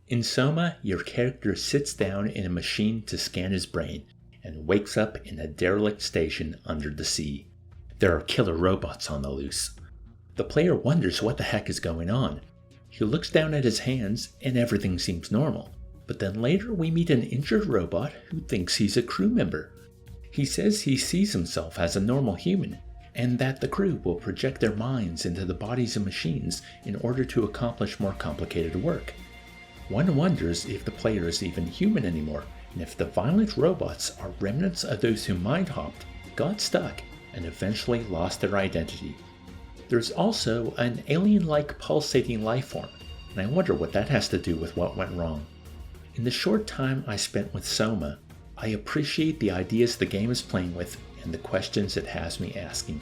In Soma, your character sits down in a machine to scan his brain and wakes up in a derelict station under the sea. There are killer robots on the loose. The player wonders what the heck is going on. He looks down at his hands and everything seems normal. But then later we meet an injured robot who thinks he's a crew member. He says he sees himself as a normal human, and that the crew will project their minds into the bodies of machines in order to accomplish more complicated work. One wonders if the player is even human anymore, and if the violent robots are remnants of those who mind-hopped, got stuck, and eventually lost their identity. There's also an alien-like pulsating life form, and I wonder what that has to do with what went wrong. In the short time I spent with Soma, I appreciate the ideas the game is playing with and the questions it has me asking.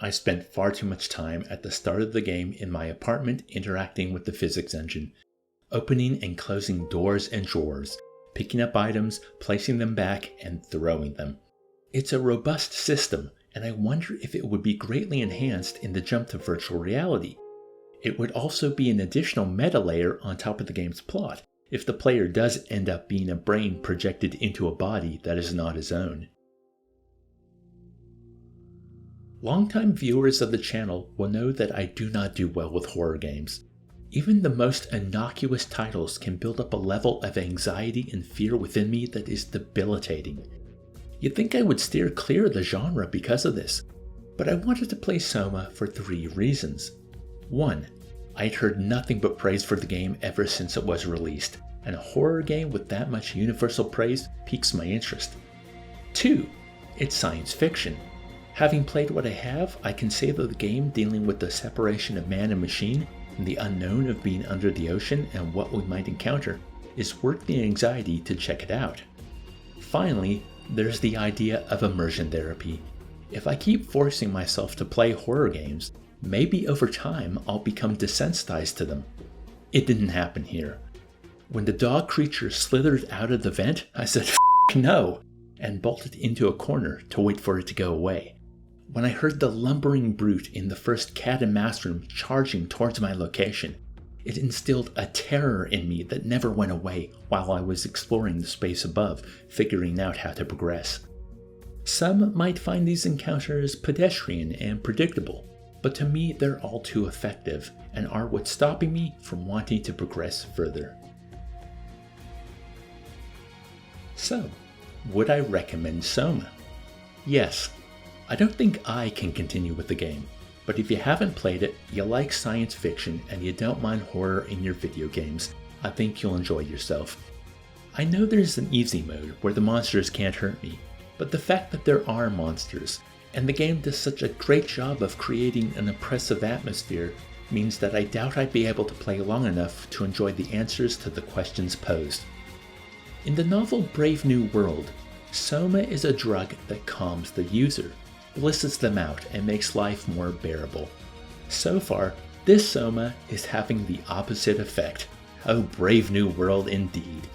I spent far too much time at the start of the game in my apartment interacting with the physics engine, opening and closing doors and drawers, picking up items, placing them back, and throwing them. It's a robust system, and I wonder if it would be greatly enhanced in the jump to virtual reality. It would also be an additional meta layer on top of the game's plot, if the player does end up being a brain projected into a body that is not his own. Longtime viewers of the channel will know that I do not do well with horror games. Even the most innocuous titles can build up a level of anxiety and fear within me that is debilitating. You'd think I would steer clear of the genre because of this, but I wanted to play Soma for 3 reasons. 1. I'd heard nothing but praise for the game ever since it was released, and a horror game with that much universal praise piques my interest. 2. It's science fiction. Having played what I have, I can say that the game dealing with the separation of man and machine and the unknown of being under the ocean and what we might encounter is worth the anxiety to check it out. Finally, there's the idea of immersion therapy. If I keep forcing myself to play horror games, maybe over time I'll become desensitized to them. It didn't happen here. When the dog creature slithered out of the vent, I said, "F*** no," and bolted into a corner to wait for it to go away. When I heard the lumbering brute in the first cat and mouse room charging towards my location, it instilled a terror in me that never went away while I was exploring the space above, figuring out how to progress. Some might find these encounters pedestrian and predictable, but to me they're all too effective and are what's stopping me from wanting to progress further. So, would I recommend Soma? Yes. I don't think I can continue with the game, but if you haven't played it, you like science fiction, and you don't mind horror in your video games, I think you'll enjoy yourself. I know there's an easy mode where the monsters can't hurt me, but the fact that there are monsters, and the game does such a great job of creating an oppressive atmosphere, means that I doubt I'd be able to play long enough to enjoy the answers to the questions posed. In the novel Brave New World, Soma is a drug that calms the user, blisses them out, and makes life more bearable. So far, this Soma is having the opposite effect. Oh, Brave New World indeed.